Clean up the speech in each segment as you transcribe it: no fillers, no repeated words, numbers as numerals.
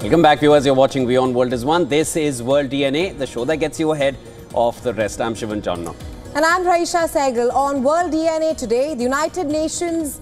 Welcome back, viewers. You're watching WION World is One. This is World DNA, the show that gets you ahead of the rest. I'm Shivan Channa. And I'm Raisha Sehgal. On World DNA today, the United Nations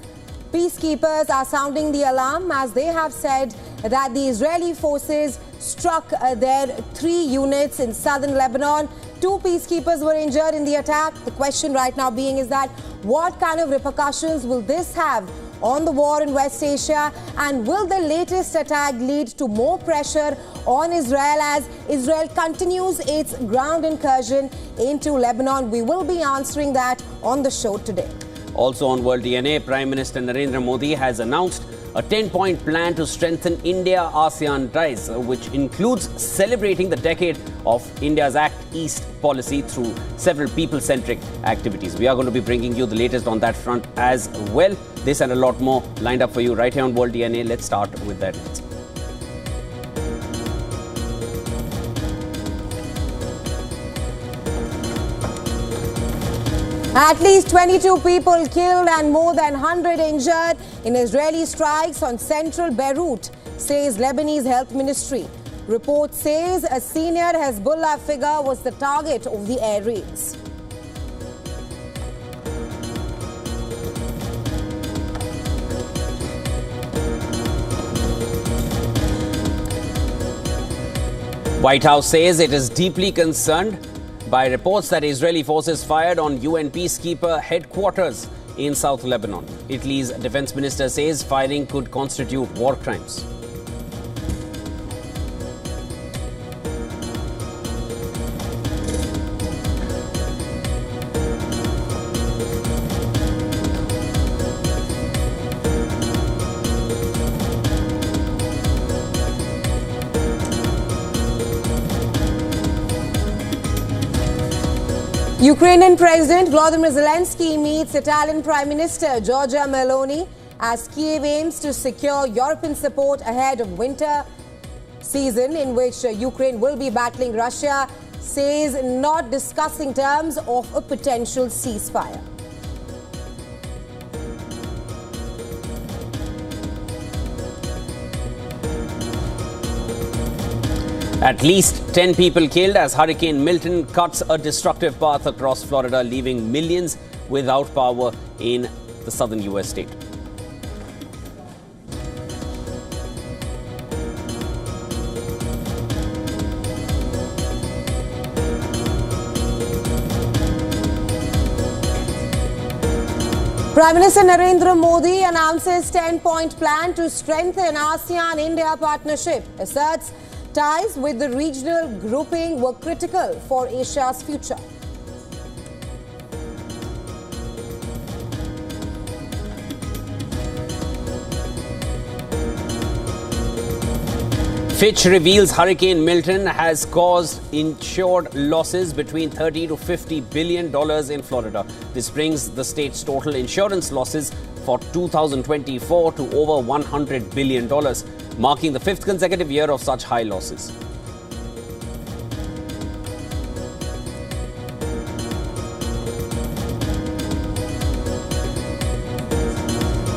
peacekeepers are sounding the alarm as they have said that the Israeli forces struck their 3 units in southern Lebanon. 2 peacekeepers were injured in the attack. The question right now being is that what kind of repercussions will this have on the war in West Asia, and will the latest attack lead to more pressure on Israel as Israel continues its ground incursion into Lebanon? We will be answering that on the show today. Also on World DNA, Prime Minister Narendra Modi has announced a 10-point plan to strengthen India-ASEAN ties, which includes celebrating the decade of India's Act East policy through several people-centric activities. We are going to be bringing you the latest on that front as well. This and a lot more lined up for you right here on World DNA. Let's start with that. At least 22 people killed and more than 100 injured in Israeli strikes on central Beirut, says Lebanese Health Ministry. Report says a senior Hezbollah figure was the target of the air raids. White House says it is deeply concerned by reports that Israeli forces fired on UN peacekeeper headquarters in South Lebanon. Italy's defense minister says firing could constitute war crimes. Ukrainian President Volodymyr Zelenskyy meets Italian Prime Minister Giorgia Meloni as Kyiv aims to secure European support ahead of winter season in which Ukraine will be battling Russia, says not discussing terms of a potential ceasefire. At least 10 people killed as Hurricane Milton cuts a destructive path across Florida, leaving millions without power in the southern U.S. state. Prime Minister Narendra Modi announces 10-point plan to strengthen ASEAN-India partnership, asserts ties with the regional grouping were critical for Asia's future. Fitch reveals Hurricane Milton has caused insured losses between $30 to $50 billion in Florida. This brings the state's total insurance losses for 2024 to over $100 billion, marking the 5th consecutive year of such high losses.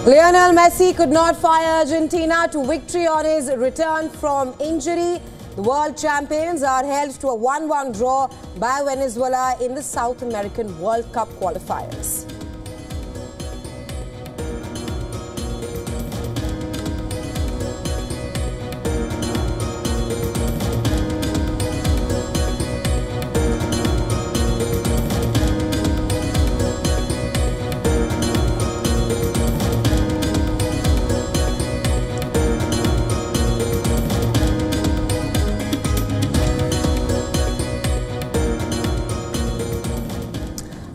Lionel Messi could not fire Argentina to victory on his return from injury. The world champions are held to a 1-1 draw by Venezuela in the South American World Cup qualifiers.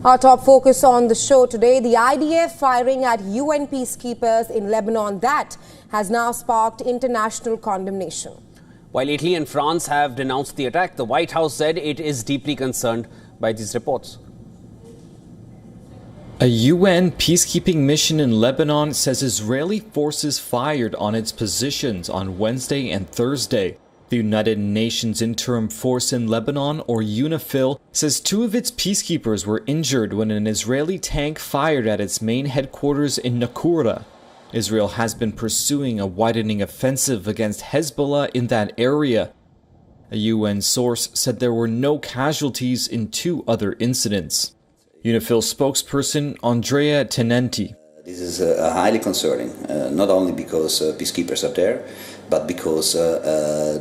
Our top focus on the show today, the IDF firing at UN peacekeepers in Lebanon. That has now sparked international condemnation. While Italy and France have denounced the attack, the White House said it is deeply concerned by these reports. A UN peacekeeping mission in Lebanon says Israeli forces fired on its positions on Wednesday and Thursday. The United Nations Interim Force in Lebanon, or UNIFIL, says 2 of its peacekeepers were injured when an Israeli tank fired at its main headquarters in Naqoura. Israel has been pursuing a widening offensive against Hezbollah in that area. A UN source said there were no casualties in 2 other incidents. UNIFIL spokesperson Andrea Tenenti. This is highly concerning, not only because peacekeepers are there, but because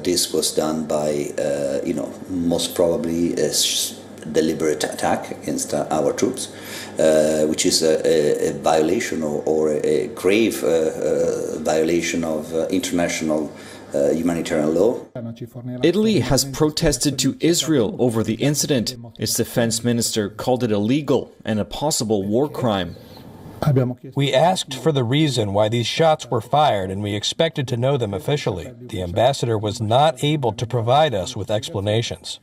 this was done by, most probably a deliberate attack against our troops, which is a violation or a grave violation of international humanitarian law. Italy has protested to Israel over the incident. Its defense minister called it illegal and a possible war crime. We asked for the reason why these shots were fired, and we expected to know them officially. The ambassador was not able to provide us with explanations.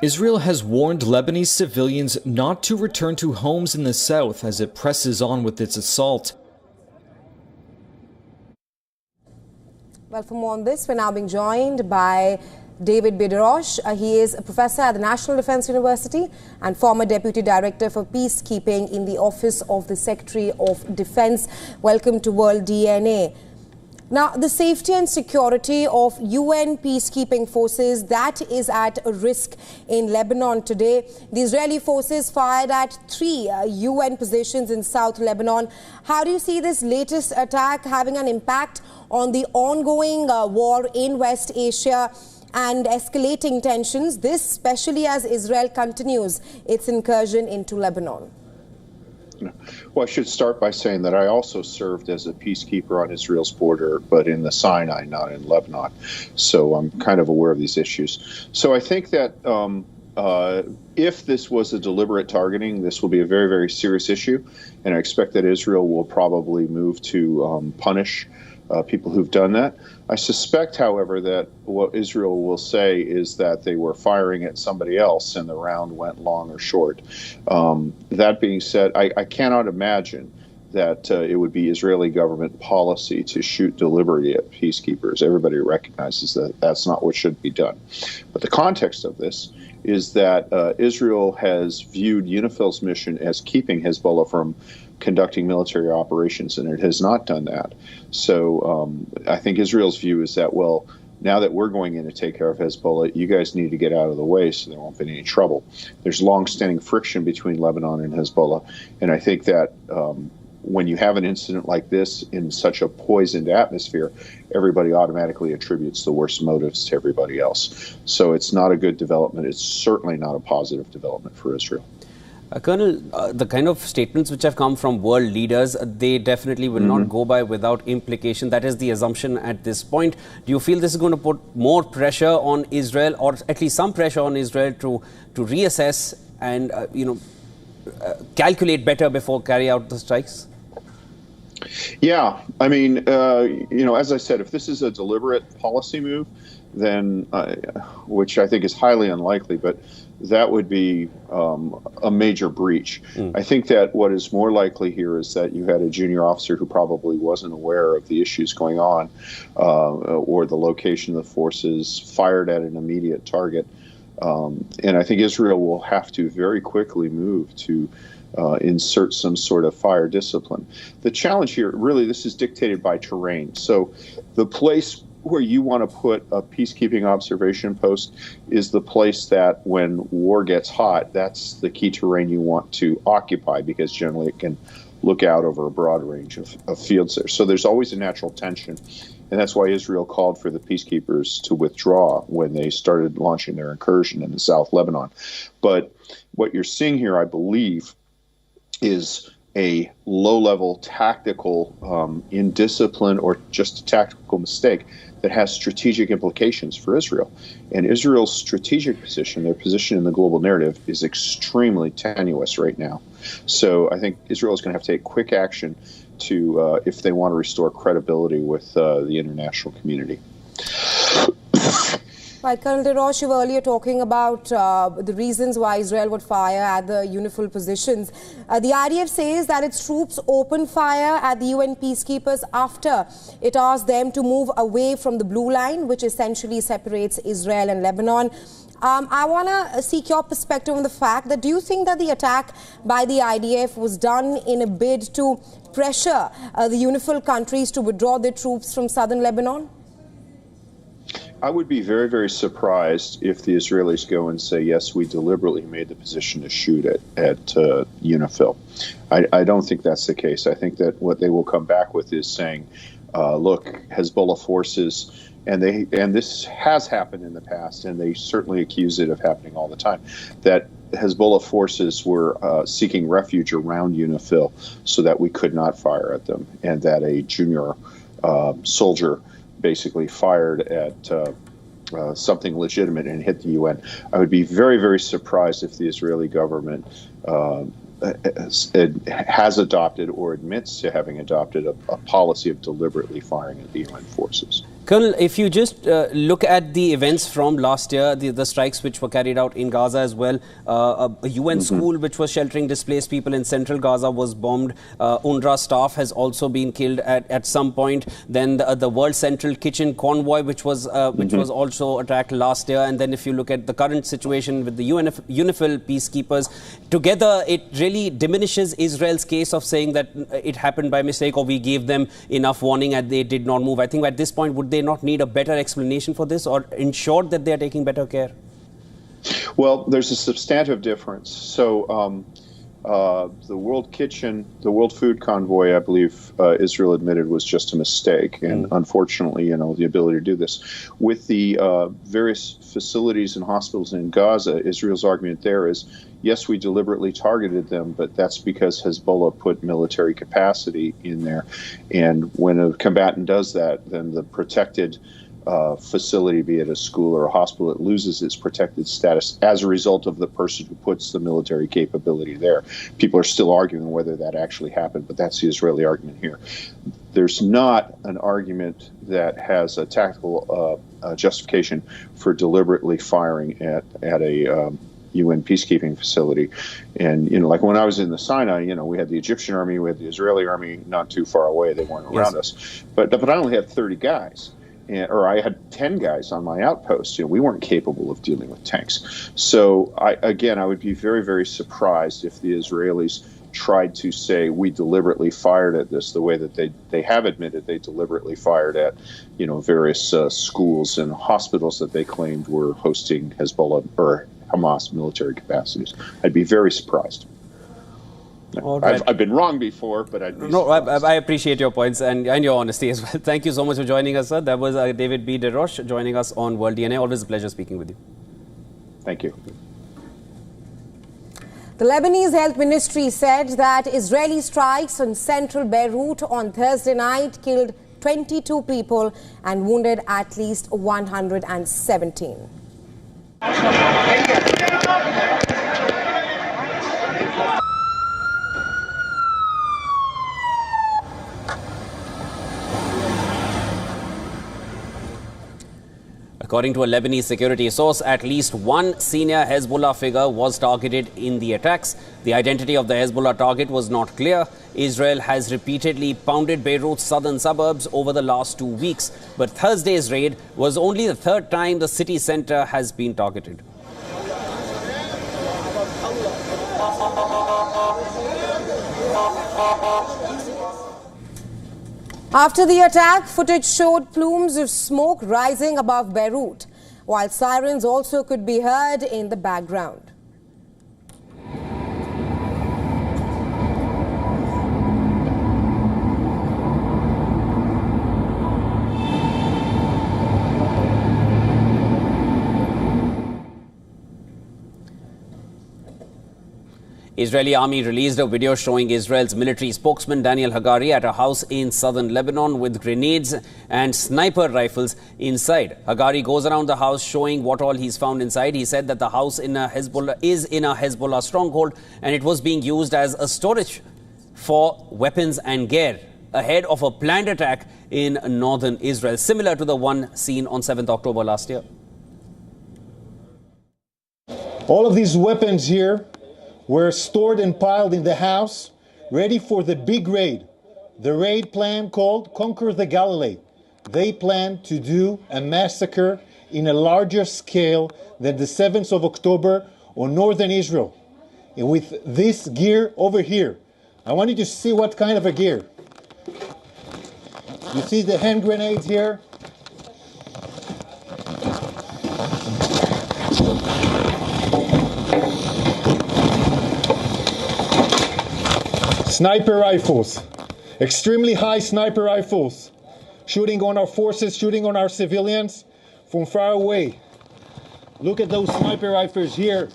Israel has warned Lebanese civilians not to return to homes in the south as it presses on with its assault. Well, for more on this, we're now being joined by David Biderosh. He is a professor at the National Defense University and former Deputy Director for Peacekeeping in the Office of the Secretary of Defense. Welcome to World DNA. Now, the safety and security of UN peacekeeping forces, that is at risk in Lebanon today. The Israeli forces fired at 3 UN positions in South Lebanon. How do you see this latest attack having an impact on the ongoing war in West Asia and escalating tensions, this especially as Israel continues its incursion into Lebanon? Well, I should start by saying that I also served as a peacekeeper on Israel's border, but in the Sinai, not in Lebanon. So I'm kind of aware of these issues. So I think that if this was a deliberate targeting, this will be a very, very serious issue. And I expect that Israel will probably move to punish people who've done that. I suspect, however, that what Israel will say is that they were firing at somebody else and the round went long or short. That being said, I cannot imagine that it would be Israeli government policy to shoot deliberately at peacekeepers. Everybody recognizes that that's not what should be done. But the context of this is that Israel has viewed UNIFIL's mission as keeping Hezbollah from conducting military operations, and it has not done that. So I think Israel's view is that, well, now that we're going in to take care of Hezbollah, you guys need to get out of the way so there won't be any trouble. There's long-standing friction between Lebanon and Hezbollah, and I think that when you have an incident like this in such a poisoned atmosphere, everybody automatically attributes the worst motives to everybody else. So it's not a good development. It's certainly not a positive development for Israel. Colonel, the kind of statements which have come from world leaders, they definitely will not go by without implication. That is the assumption at this point. Do you feel this is going to put more pressure on Israel, or at least some pressure on Israel to reassess and calculate better before carry out the strikes? Yeah, I mean, as I said, if this is a deliberate policy move, then, which I think is highly unlikely, but that would be a major breach. I think that what is more likely here is that you had a junior officer who probably wasn't aware of the issues going on, or the location of the forces, fired at an immediate target. And I think Israel will have to very quickly move to insert some sort of fire discipline. The challenge here, really, this is dictated by terrain. So the place where you want to put a peacekeeping observation post is the place that when war gets hot, that's the key terrain you want to occupy, because generally it can look out over a broad range of fields there. So there's always a natural tension. And that's why Israel called for the peacekeepers to withdraw when they started launching their incursion in the South Lebanon. But what you're seeing here, I believe, is a low-level tactical indiscipline or just a tactical mistake that has strategic implications for Israel. And Israel's strategic position, their position in the global narrative, is extremely tenuous right now. So I think Israel is going to have to take quick action to, if they want to restore credibility with the international community. Right, Colonel Biderosh, you were earlier talking about the reasons why Israel would fire at the UNIFIL positions. The IDF says that its troops opened fire at the UN peacekeepers after it asked them to move away from the blue line, which essentially separates Israel and Lebanon. I want to seek your perspective on the fact that, do you think that the attack by the IDF was done in a bid to pressure the UNIFIL countries to withdraw their troops from southern Lebanon? I would be very, very surprised if the Israelis go and say, yes, we deliberately made the position to shoot at UNIFIL. I don't think that's the case. I think that what they will come back with is saying, look, Hezbollah forces, and this has happened in the past, and they certainly accuse it of happening all the time, that Hezbollah forces were seeking refuge around UNIFIL so that we could not fire at them, and that a junior soldier basically fired at something legitimate and hit the UN. I would be very, very surprised if the Israeli government has adopted or admits to having adopted a policy of deliberately firing at the UN forces. Colonel, if you just look at the events from last year, the strikes which were carried out in Gaza as well, a UN school which was sheltering displaced people in central Gaza was bombed. UNRWA staff has also been killed at some point. Then the World Central Kitchen convoy, which was also attacked last year. And then if you look at the current situation with the UNIFIL peacekeepers, together it really diminishes Israel's case of saying that it happened by mistake or we gave them enough warning and they did not move. I think at this point, would they not need a better explanation for this or ensure that they are taking better care? Well, there's a substantive difference. So the World Kitchen, the World Food Convoy, I believe Israel admitted was just a mistake. And unfortunately, the ability to do this. With the various facilities and hospitals in Gaza, Israel's argument there is, yes, we deliberately targeted them, but that's because Hezbollah put military capacity in there. And when a combatant does that, then the protected facility, be it a school or a hospital, it loses its protected status as a result of the person who puts the military capability there. People are still arguing whether that actually happened, but that's the Israeli argument here. There's not an argument that has a tactical justification for deliberately firing at a UN peacekeeping facility. And, like when I was in the Sinai, we had the Egyptian army, we had the Israeli army not too far away. They weren't around us. But I only had 30 guys. Or I had 10 guys on my outpost. We weren't capable of dealing with tanks. So, I would be very, very surprised if the Israelis tried to say we deliberately fired at this the way that they have admitted they deliberately fired at, various schools and hospitals that they claimed were hosting Hezbollah or Hamas military capacities. I'd be very surprised. Right. I've been wrong before, but I'd be surprised. I appreciate your points and your honesty as well. Thank you so much for joining us, sir. That was David B. DeRoche joining us on World DNA. Always a pleasure speaking with you. Thank you. The Lebanese Health Ministry said that Israeli strikes on central Beirut on Thursday night killed 22 people and wounded at least 117. According to a Lebanese security source, at least one senior Hezbollah figure was targeted in the attacks. The identity of the Hezbollah target was not clear. Israel has repeatedly pounded Beirut's southern suburbs over the last 2 weeks. But Thursday's raid was only the third time the city center has been targeted. After the attack, footage showed plumes of smoke rising above Beirut, while sirens also could be heard in the background. Israeli army released a video showing Israel's military spokesman Daniel Hagari at a house in southern Lebanon with grenades and sniper rifles inside. Hagari goes around the house showing what all he's found inside. He said that the house is in a Hezbollah stronghold and it was being used as a storage for weapons and gear ahead of a planned attack in northern Israel, similar to the one seen on 7th October last year. All of these weapons here were stored and piled in the house, ready for the big raid. The raid plan called Conquer the Galilee. They plan to do a massacre in a larger scale than the 7th of October on northern Israel. And with this gear over here, I want you to see what kind of a gear. You see the hand grenades here? Sniper rifles, extremely high sniper rifles, shooting on our forces, shooting on our civilians from far away. Look at those sniper rifles here.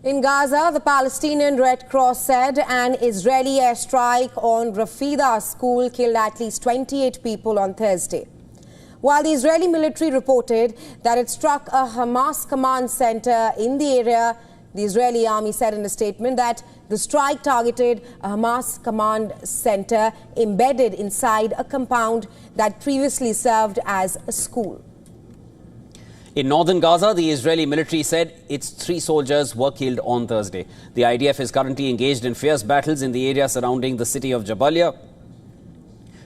In Gaza, the Palestinian Red Cross said an Israeli airstrike on Rafida school killed at least 28 people on Thursday. While the Israeli military reported that it struck a Hamas command center in the area, the Israeli army said in a statement that the strike targeted a Hamas command center embedded inside a compound that previously served as a school. In northern Gaza, the Israeli military said its 3 soldiers were killed on Thursday. The IDF is currently engaged in fierce battles in the area surrounding the city of Jabalia,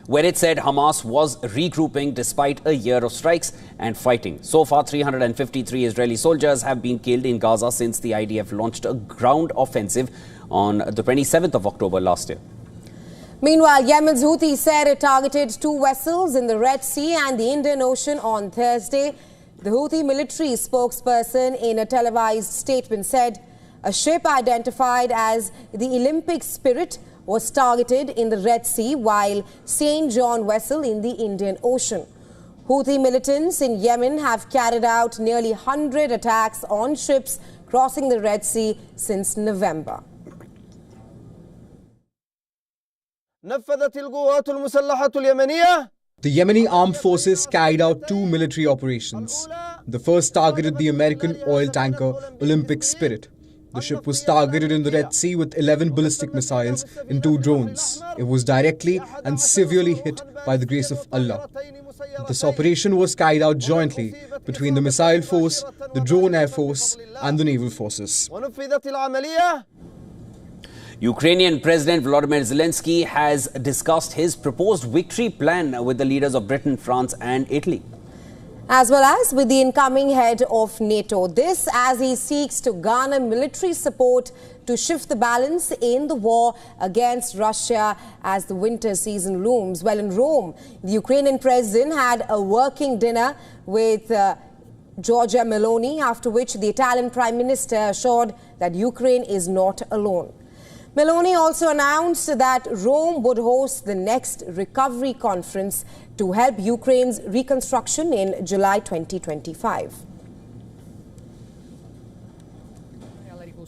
where it said Hamas was regrouping despite a year of strikes and fighting. So far, 353 Israeli soldiers have been killed in Gaza since the IDF launched a ground offensive on the 27th of October last year. Meanwhile, Yemen's Houthi said it targeted 2 vessels in the Red Sea and the Indian Ocean on Thursday. The Houthi military spokesperson in a televised statement said a ship identified as the Olympic Spirit was targeted in the Red Sea, while St. John vessel in the Indian Ocean. Houthi militants in Yemen have carried out nearly 100 attacks on ships crossing the Red Sea since November. The Yemeni armed forces carried out 2 military operations. The first targeted the American oil tanker Olympic Spirit. The ship was targeted in the Red Sea with 11 ballistic missiles and 2 drones. It was directly and severely hit by the grace of Allah. This operation was carried out jointly between the missile force, the drone air force and the naval forces. Ukrainian President Volodymyr Zelenskyy has discussed his proposed victory plan with the leaders of Britain, France and Italy, as well as with the incoming head of NATO. This as he seeks to garner military support to shift the balance in the war against Russia as the winter season looms. Well, in Rome, the Ukrainian president had a working dinner with Giorgia Meloni, after which the Italian Prime Minister assured that Ukraine is not alone. Meloni also announced that Rome would host the next recovery conference to help Ukraine's reconstruction in July 2025.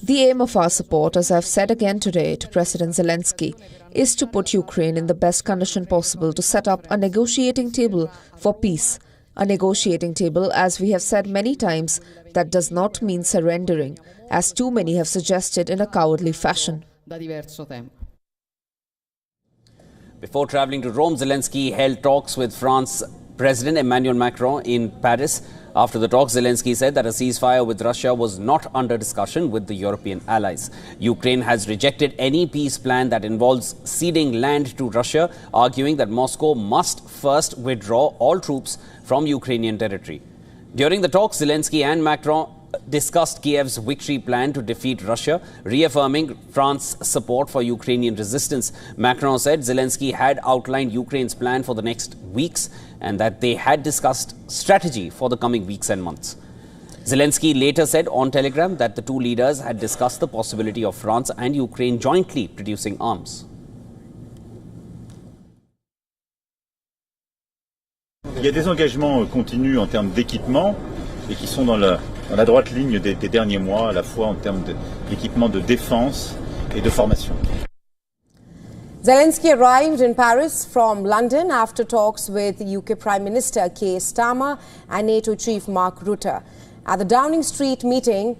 The aim of our support, as I've said again today to President Zelenskyy, is to put Ukraine in the best condition possible to set up a negotiating table for peace. A negotiating table, as we have said many times, that does not mean surrendering, as too many have suggested in a cowardly fashion. Before travelling to Rome, Zelenskyy held talks with France President Emmanuel Macron in Paris. After the talks, Zelenskyy said that a ceasefire with Russia was not under discussion with the European allies. Ukraine has rejected any peace plan that involves ceding land to Russia, arguing that Moscow must first withdraw all troops from Ukrainian territory. During the talks, Zelenskyy and Macron discussed Kiev's victory plan to defeat Russia, reaffirming France's support for Ukrainian resistance. Macron said Zelenskyy had outlined Ukraine's plan for the next weeks and that they had discussed strategy for the coming weeks and months. Zelenskyy later said on Telegram that the 2 leaders had discussed the possibility of France and Ukraine jointly producing arms. Il y a des engagements continus en termes d'équipement et qui sont dans la droite ligne des derniers mois, à la fois en termes d'équipement de défense et de formation. Zelenskyy arrived in Paris from London after talks with UK Prime Minister Keir Starmer and NATO Chief Mark Rutte. At the Downing Street meeting,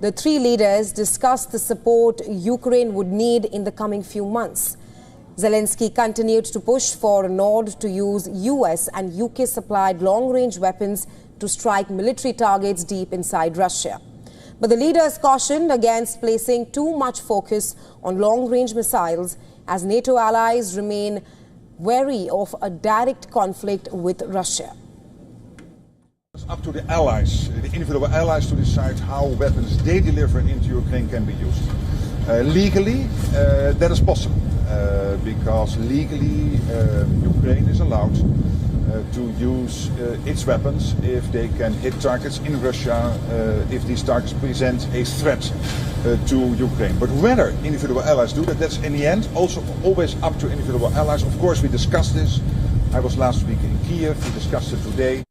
the 3 leaders discussed the support Ukraine would need in the coming few months. Zelenskyy continued to push for a nod to use US and UK supplied long-range weapons to strike military targets deep inside Russia. But the leaders cautioned against placing too much focus on long-range missiles as NATO allies remain wary of a direct conflict with Russia. It's up to the allies, the individual allies, to decide how weapons they deliver into Ukraine can be used. Legally, that is possible, because legally Ukraine is allowed to use its weapons if they can hit targets in Russia, if these targets present a threat to Ukraine. But whether individual allies do that, that's in the end also always up to individual allies. Of course, we discussed this. I was last week in Kiev, we discussed it today.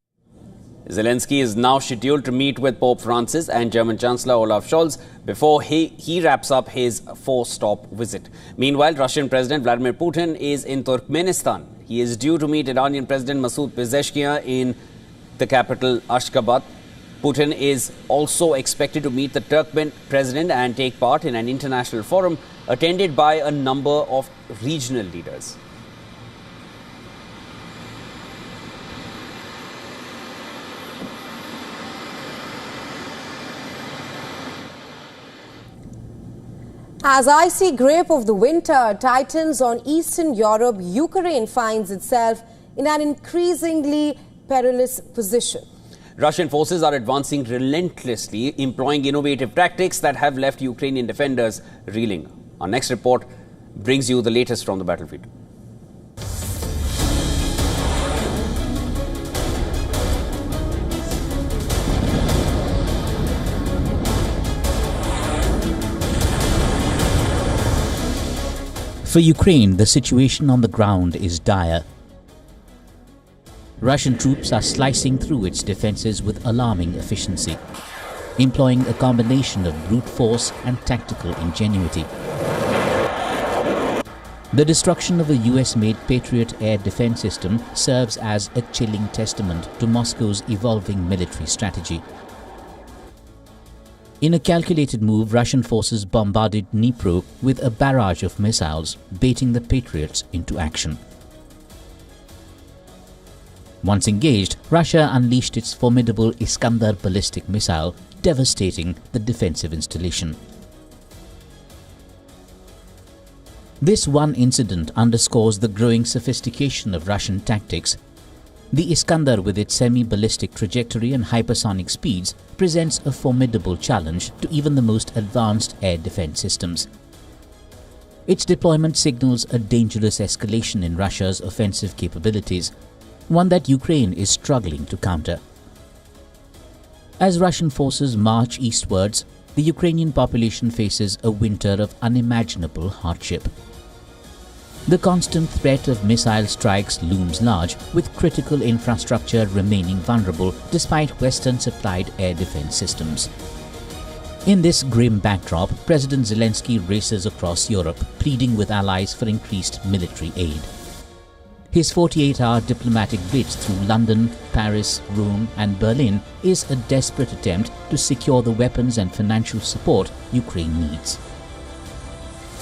Zelenskyy is now scheduled to meet with Pope Francis and German Chancellor Olaf Scholz before he wraps up his 4-stop visit. Meanwhile, Russian President Vladimir Putin is in Turkmenistan. He is due to meet Iranian President Masoud Pezeshkian in the capital Ashgabat. Putin is also expected to meet the Turkmen president and take part in an international forum attended by a number of regional leaders. As icy grip of the winter tightens on Eastern Europe, Ukraine finds itself in an increasingly perilous position. Russian forces are advancing relentlessly, employing innovative tactics that have left Ukrainian defenders reeling. Our next report brings you the latest from the battlefield. For Ukraine, the situation on the ground is dire. Russian troops are slicing through its defenses with alarming efficiency, employing a combination of brute force and tactical ingenuity. The destruction of a US-made Patriot air defense system serves as a chilling testament to Moscow's evolving military strategy. In a calculated move, Russian forces bombarded Dnipro with a barrage of missiles, baiting the Patriots into action. Once engaged, Russia unleashed its formidable Iskander ballistic missile, devastating the defensive installation. This one incident underscores the growing sophistication of Russian tactics. The Iskander, with its semi-ballistic trajectory and hypersonic speeds, presents a formidable challenge to even the most advanced air defense systems. Its deployment signals a dangerous escalation in Russia's offensive capabilities, one that Ukraine is struggling to counter. As Russian forces march eastwards, the Ukrainian population faces a winter of unimaginable hardship. The constant threat of missile strikes looms large, with critical infrastructure remaining vulnerable despite Western-supplied air defense systems. In this grim backdrop, President Zelenskyy races across Europe, pleading with allies for increased military aid. His 48-hour diplomatic blitz through London, Paris, Rome and Berlin is a desperate attempt to secure the weapons and financial support Ukraine needs.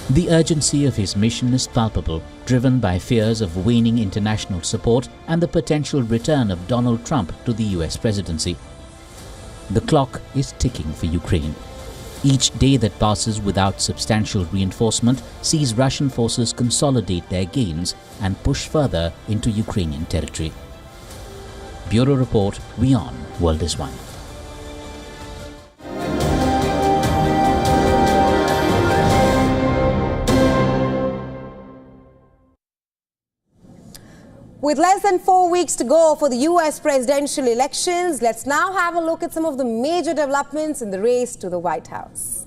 The urgency of his mission is palpable, driven by fears of waning international support and the potential return of Donald Trump to the US presidency. The clock is ticking for Ukraine. Each day that passes without substantial reinforcement sees Russian forces consolidate their gains and push further into Ukrainian territory. Bureau Report, WION World is One. With less than 4 weeks to go for the US presidential elections, let's now have a look at some of the major developments in the race to the White House.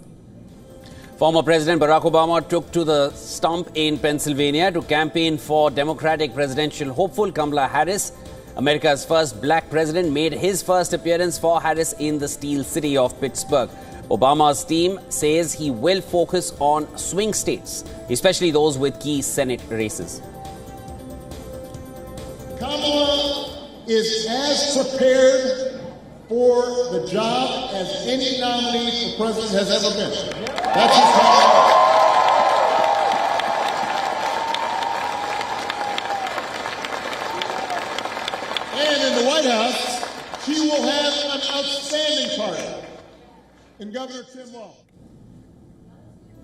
Former President Barack Obama took to the stump in Pennsylvania to campaign for Democratic presidential hopeful Kamala Harris. America's first black president made his first appearance for Harris in the Steel City of Pittsburgh. Obama's team says he will focus on swing states, especially those with key Senate races. Kamala is as prepared for the job as any nominee for president has ever been. That's his comment. And in the White House, she will have an outstanding partner in Governor Tim Walz.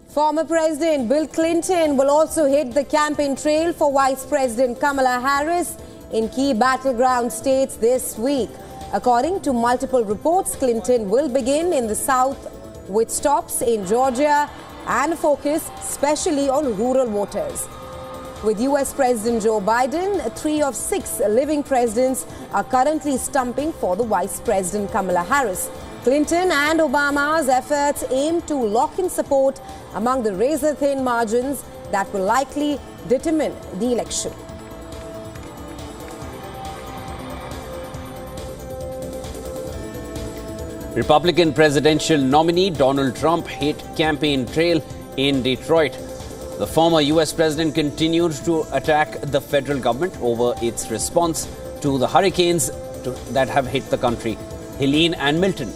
Former President Bill Clinton will also hit the campaign trail for Vice President Kamala Harris in key battleground states this week. According to multiple reports, Clinton will begin in the South with stops in Georgia and a focus especially on rural voters. With US President Joe Biden, 3 of 6 living presidents are currently stumping for the Vice President Kamala Harris. Clinton and Obama's efforts aim to lock in support among the razor-thin margins that will likely determine the election. Republican presidential nominee Donald Trump hit campaign trail in Detroit. The former US president continued to attack the federal government over its response to the hurricanes that have hit the country, Helene and Milton.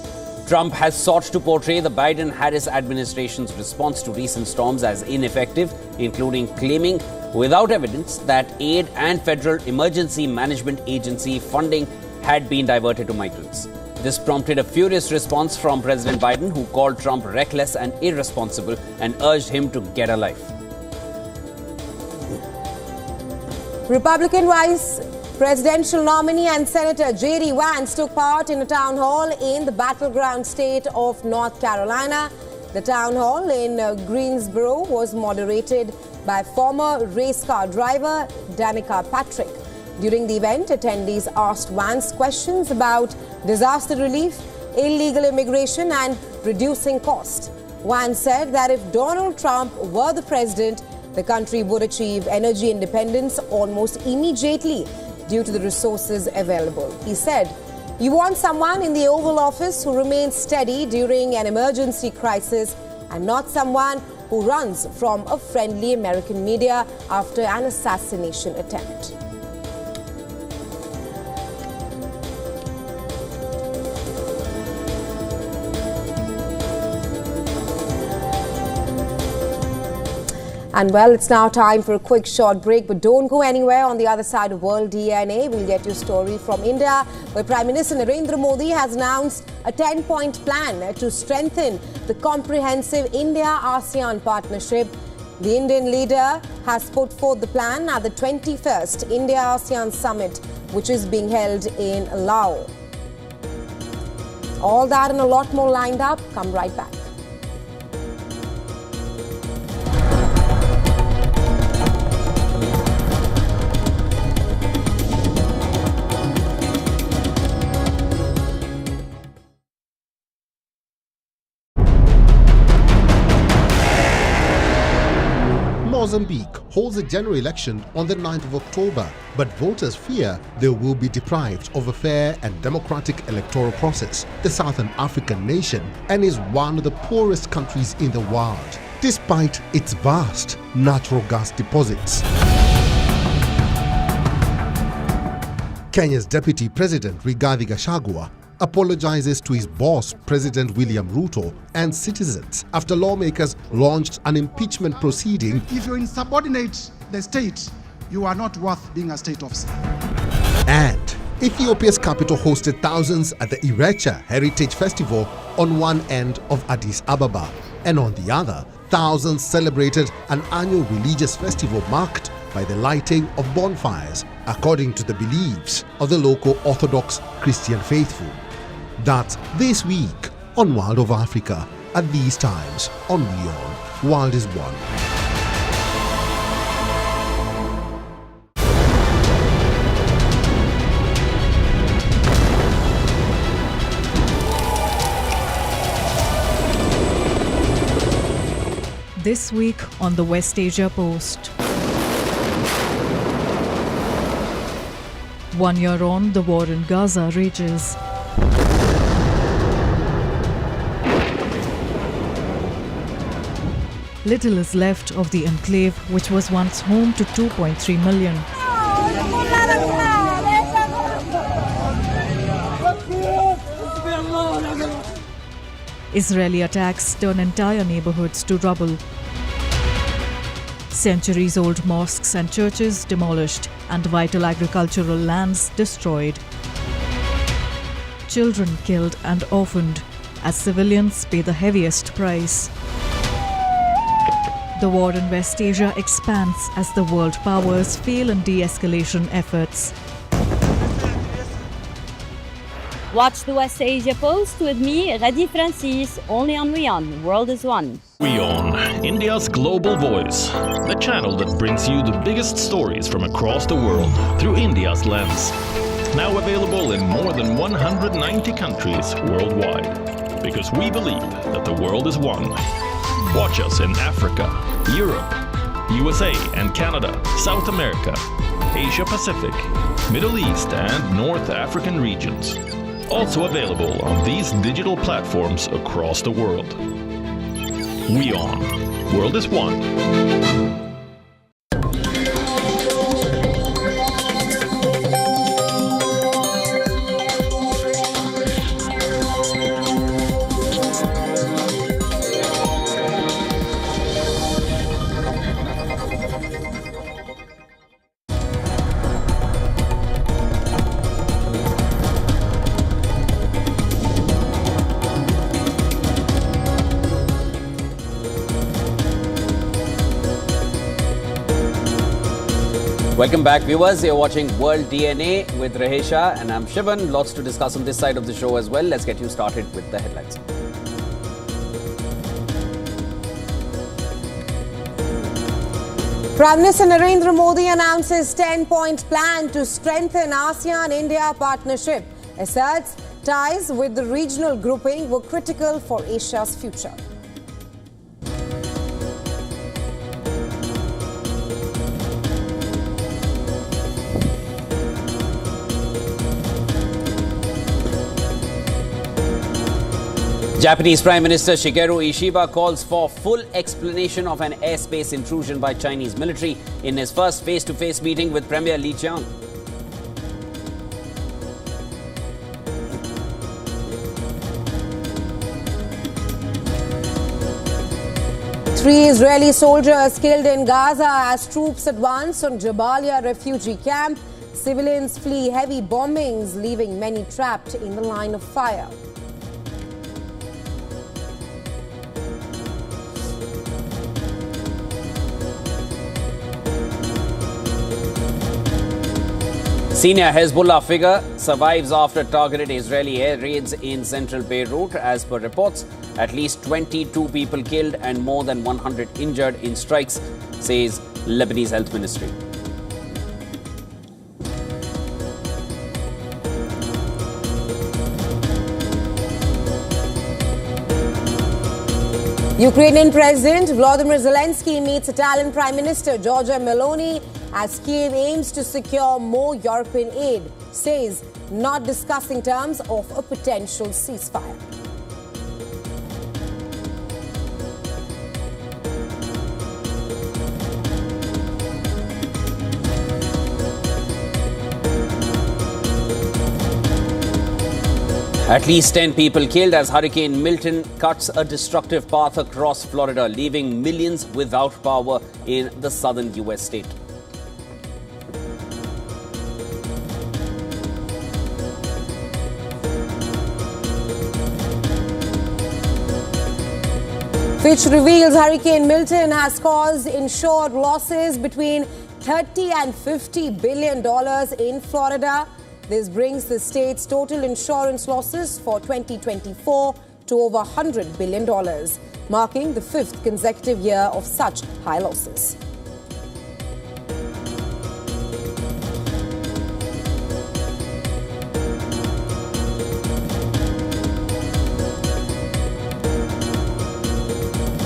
Trump has sought to portray the Biden-Harris administration's response to recent storms as ineffective, including claiming without evidence that aid and Federal Emergency Management Agency funding had been diverted to migrants. This prompted a furious response from President Biden, who called Trump reckless and irresponsible and urged him to get a life. Republican Vice Presidential nominee and Senator J.D. Vance took part in a town hall in the battleground state of North Carolina. The town hall in Greensboro was moderated by former race car driver Danica Patrick. During the event, attendees asked Vance questions about disaster relief, illegal immigration and reducing cost. Vance said that if Donald Trump were the president, the country would achieve energy independence almost immediately due to the resources available. He said, "You want someone in the Oval Office who remains steady during an emergency crisis and not someone who runs from a friendly American media after an assassination attempt." And well, it's now time for a quick short break, but don't go anywhere. On the other side of World DNA, we'll get you a story from India, where Prime Minister Narendra Modi has announced a 10-point plan to strengthen the comprehensive India-ASEAN partnership. The Indian leader has put forth the plan at the 21st India-ASEAN Summit, which is being held in Laos. All that and a lot more lined up. Come right back. Mozambique holds a general election on the 9th of October, but voters fear they will be deprived of a fair and democratic electoral process. The Southern African nation and is one of the poorest countries in the world, despite its vast natural gas deposits. Kenya's Deputy President Rigathi Gachagua apologizes to his boss, President William Ruto, and citizens after lawmakers launched an impeachment proceeding. If you insubordinate the state, you are not worth being a state officer. And Ethiopia's capital hosted thousands at the Irecha Heritage Festival on one end of Addis Ababa, and on the other, thousands celebrated an annual religious festival marked by the lighting of bonfires, according to the beliefs of the local Orthodox Christian faithful. That's this week on World of Africa, at these times on WION. World is One. This week on the West Asia Post. 1 year on, the war in Gaza rages. Little is left of the enclave, which was once home to 2.3 million. Israeli attacks turn entire neighborhoods to rubble. Centuries-old mosques and churches demolished and vital agricultural lands destroyed. Children killed and orphaned as civilians pay the heaviest price. The war in West Asia expands as the world powers fail in de-escalation efforts. Watch the West Asia Post with me, Radi Francis, only on WION. The world is one. WION, India's global voice. The channel that brings you the biggest stories from across the world through India's lens. Now available in more than 190 countries worldwide. Because we believe that the world is one. Watch us in Africa, Europe, USA and Canada, South America, Asia Pacific, Middle East and North African regions. Also available on these digital platforms across the world. WION. World is one. Welcome back, viewers. You're watching World DNA with Rahesha and I'm Shivan. Lots to discuss on this side of the show as well. Let's get you started with the headlines. Prime Minister Narendra Modi announces 10-point plan to strengthen ASEAN-India partnership. Asserts ties with the regional grouping were critical for Asia's future. Japanese Prime Minister Shigeru Ishiba calls for full explanation of an airspace intrusion by Chinese military in his first face-to-face meeting with Premier Li Qiang. Three Israeli soldiers killed in Gaza as troops advance on Jabalia refugee camp. Civilians flee heavy bombings, leaving many trapped in the line of fire. Senior Hezbollah figure survives after targeted Israeli air raids in central Beirut. As per reports, at least 22 people killed and more than 100 injured in strikes, says Lebanese Health Ministry. Ukrainian President Volodymyr Zelenskyy meets Italian Prime Minister Giorgia Meloni as Kiev aims to secure more European aid, says not discussing terms of a potential ceasefire. At least 10 people killed as Hurricane Milton cuts a destructive path across Florida, leaving millions without power in the southern U.S. state. Fitch reveals Hurricane Milton has caused insured losses between $30 and $50 billion in Florida. This brings the state's total insurance losses for 2024 to over $100 billion, marking the fifth consecutive year of such high losses.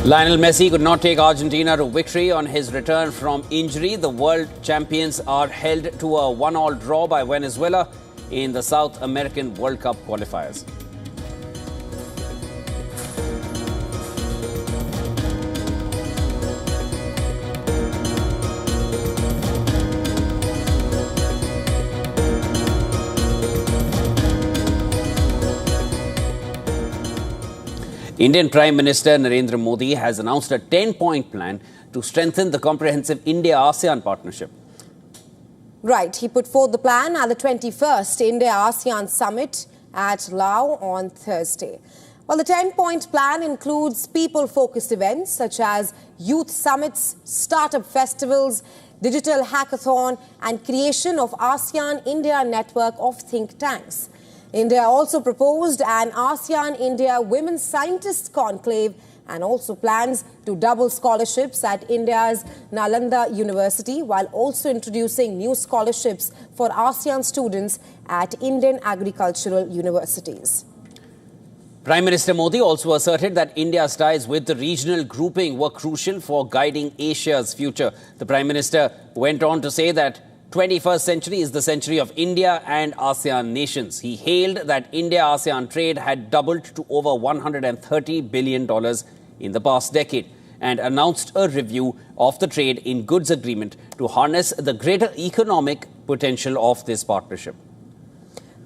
Lionel Messi could not take Argentina to victory on his return from injury. The world champions are held to a 1-1 draw by Venezuela in the South American World Cup qualifiers. Indian Prime Minister Narendra Modi has announced a 10-point plan to strengthen the comprehensive India-ASEAN partnership. Right. He put forth the plan at the 21st India-ASEAN Summit at Laos on Thursday. Well, the 10-point plan includes people-focused events such as youth summits, startup festivals, digital hackathon and creation of ASEAN-India network of think tanks. India also proposed an ASEAN-India Women's Scientists Conclave and also plans to double scholarships at India's Nalanda University, while also introducing new scholarships for ASEAN students at Indian agricultural universities. Prime Minister Modi also asserted that India's ties with the regional grouping were crucial for guiding Asia's future. The Prime Minister went on to say that 21st century is the century of India and ASEAN nations. He hailed that India-ASEAN trade had doubled to over $130 billion in the past decade and announced a review of the trade in goods agreement to harness the greater economic potential of this partnership.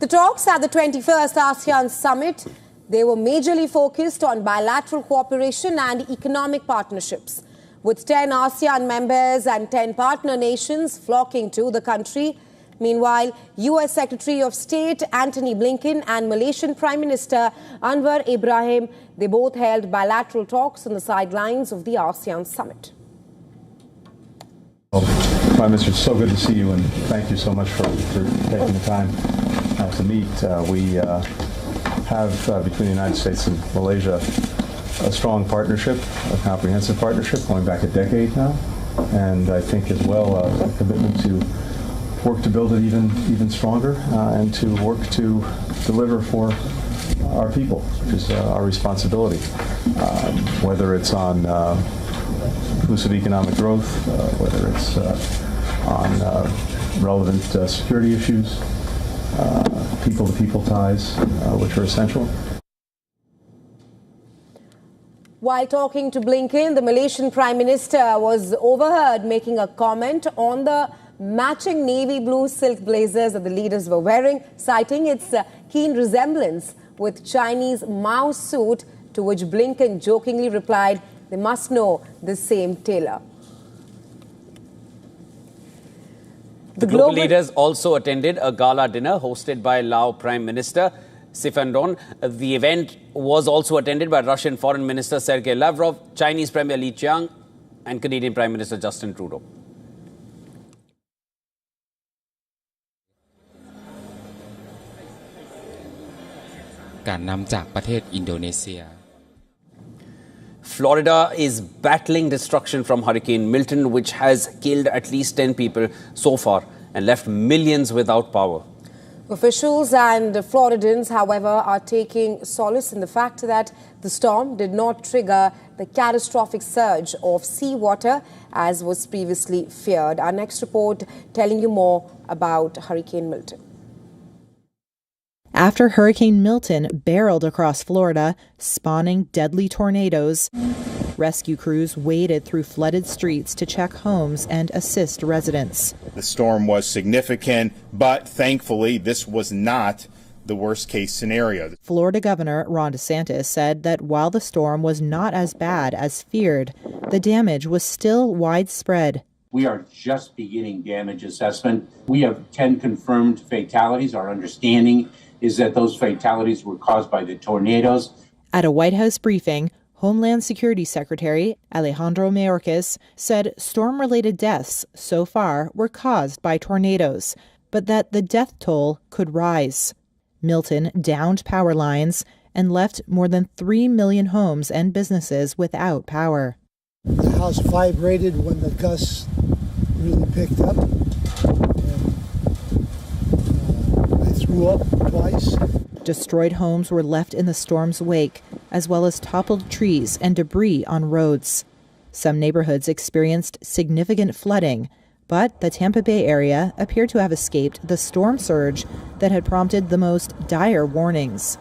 The talks at the 21st ASEAN Summit, they were majorly focused on bilateral cooperation and economic partnerships, with 10 ASEAN members and 10 partner nations flocking to the country. Meanwhile, U.S. Secretary of State Antony Blinken and Malaysian Prime Minister Anwar Ibrahim, they both held bilateral talks on the sidelines of the ASEAN Summit. Prime Minister, it's so good to see you, and thank you so much for taking the time to meet. We have, between the United States and Malaysia, a strong partnership, a comprehensive partnership going back a decade now, and I think as well a commitment to work to build it even stronger and to work to deliver for our people, which is our responsibility, whether it's on inclusive economic growth, whether it's on relevant security issues, people-to-people ties, which are essential. While talking to Blinken, the Malaysian Prime Minister was overheard making a comment on the matching navy blue silk blazers that the leaders were wearing, citing its keen resemblance with Chinese Mao's suit, to which Blinken jokingly replied, "They must know the same tailor." The global leaders also attended a gala dinner hosted by Laos Prime Minister Sifandon. The event was also attended by Russian Foreign Minister Sergei Lavrov, Chinese Premier Li Qiang, and Canadian Prime Minister Justin Trudeau. Florida is battling destruction from Hurricane Milton, which has killed at least 10 people so far and left millions without power. Officials and Floridans, however, are taking solace in the fact that the storm did not trigger the catastrophic surge of seawater as was previously feared. Our next report telling you more about Hurricane Milton. After Hurricane Milton barreled across Florida, spawning deadly tornadoes, rescue crews waded through flooded streets to check homes and assist residents. The storm was significant, but thankfully this was not the worst-case scenario. Florida Governor Ron DeSantis said that while the storm was not as bad as feared, the damage was still widespread. We are just beginning damage assessment. We have 10 confirmed fatalities. Our understanding is that those fatalities were caused by the tornadoes. At a White House briefing, Homeland Security Secretary Alejandro Mayorkas said storm-related deaths so far were caused by tornadoes, but that the death toll could rise. Milton downed power lines and left more than 3 million homes and businesses without power. The house vibrated when the gusts really picked up. I threw up twice. Destroyed homes were left in the storm's wake, as well as toppled trees and debris on roads. Some neighborhoods experienced significant flooding, but the Tampa Bay area appeared to have escaped the storm surge that had prompted the most dire warnings.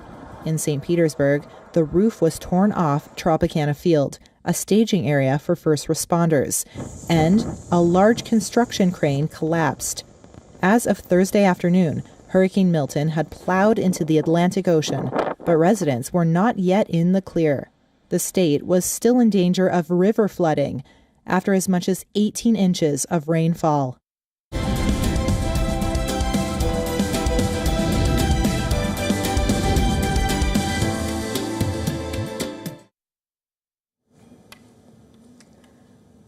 In St. Petersburg, the roof was torn off Tropicana Field, a staging area for first responders, and a large construction crane collapsed. As of Thursday afternoon, Hurricane Milton had plowed into the Atlantic Ocean, but residents were not yet in the clear. The state was still in danger of river flooding after as much as 18 inches of rainfall.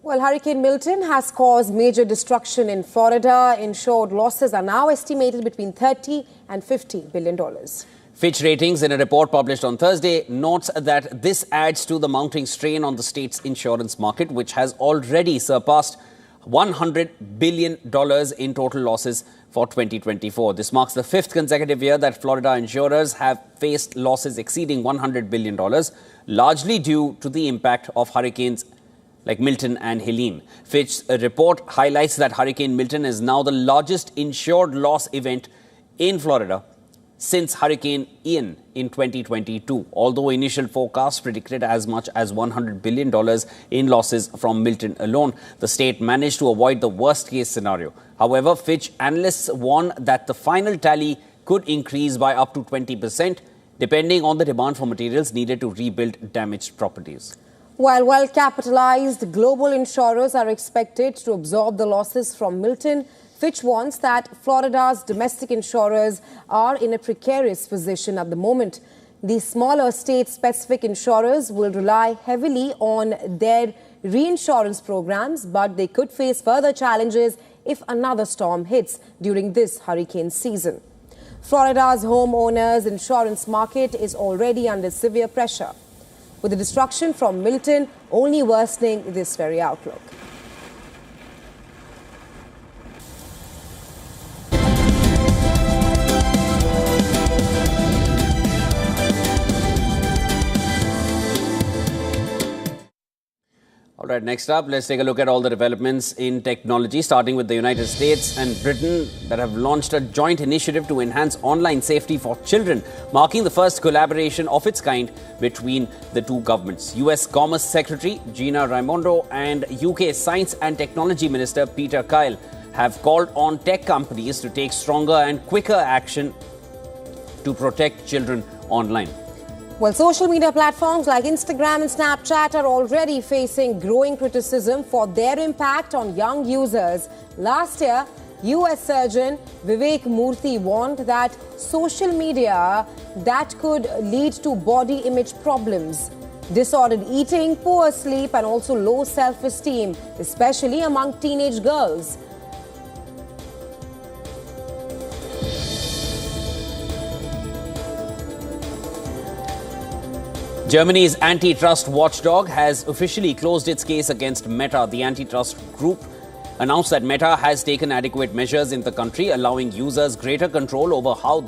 Well, Hurricane Milton has caused major destruction in Florida. Insured losses are now estimated between $30 and $50 billion. Fitch Ratings, in a report published on Thursday, notes that this adds to the mounting strain on the state's insurance market, which has already surpassed $100 billion in total losses for 2024. This marks the fifth consecutive year that Florida insurers have faced losses exceeding $100 billion, largely due to the impact of hurricanes like Milton and Helene. Fitch's report highlights that Hurricane Milton is now the largest insured loss event in Florida since Hurricane Ian in 2022, although initial forecasts predicted as much as $100 billion in losses from Milton alone. The state managed to avoid the worst-case scenario. However, Fitch analysts warn that the final tally could increase by up to 20%, depending on the demand for materials needed to rebuild damaged properties. While well-capitalized global insurers are expected to absorb the losses from Milton, Fitch warns that Florida's domestic insurers are in a precarious position at the moment. The smaller state-specific insurers will rely heavily on their reinsurance programs, but they could face further challenges if another storm hits during this hurricane season. Florida's homeowners insurance market is already under severe pressure, with the destruction from Milton only worsening this very outlook. All right, next up, let's take a look at all the developments in technology, starting with the United States and Britain that have launched a joint initiative to enhance online safety for children, marking the first collaboration of its kind between the two governments. US Commerce Secretary Gina Raimondo and UK Science and Technology Minister Peter Kyle have called on tech companies to take stronger and quicker action to protect children online. Well, social media platforms like Instagram and Snapchat are already facing growing criticism for their impact on young users. Last year, US Surgeon Vivek Murthy warned that social media that could lead to body image problems, disordered eating, poor sleep and also low self-esteem, especially among teenage girls. Germany's antitrust watchdog has officially closed its case against Meta. The antitrust group announced that Meta has taken adequate measures in the country, allowing users greater control over how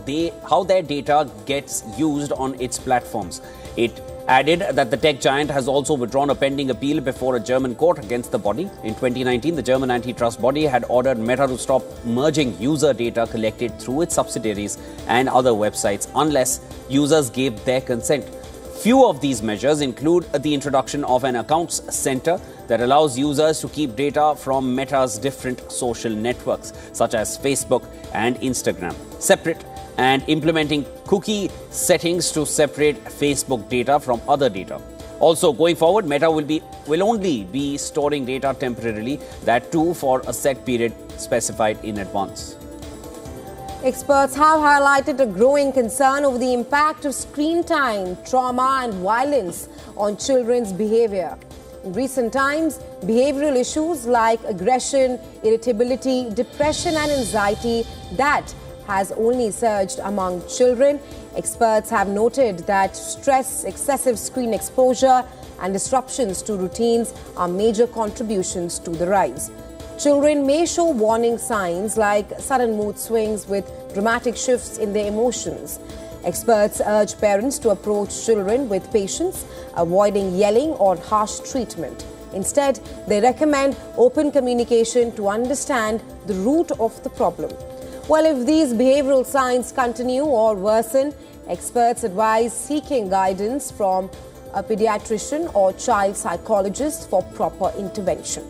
their data gets used on its platforms. It added that the tech giant has also withdrawn a pending appeal before a German court against the body. In 2019, the German antitrust body had ordered Meta to stop merging user data collected through its subsidiaries and other websites unless users gave their consent. Few of these measures include the introduction of an accounts center that allows users to keep data from Meta's different social networks, such as Facebook and Instagram, separate, and implementing cookie settings to separate Facebook data from other data. Also, going forward, Meta will only be storing data temporarily, that too for a set period specified in advance. Experts have highlighted a growing concern over the impact of screen time, trauma and violence on children's behavior. In recent times, behavioral issues like aggression, irritability, depression and anxiety, that has only surged among children. Experts have noted that stress, excessive screen exposure and disruptions to routines are major contributions to the rise. Children may show warning signs like sudden mood swings with dramatic shifts in their emotions. Experts urge parents to approach children with patience, avoiding yelling or harsh treatment. Instead, they recommend open communication to understand the root of the problem. Well, if these behavioral signs continue or worsen, experts advise seeking guidance from a pediatrician or child psychologist for proper intervention.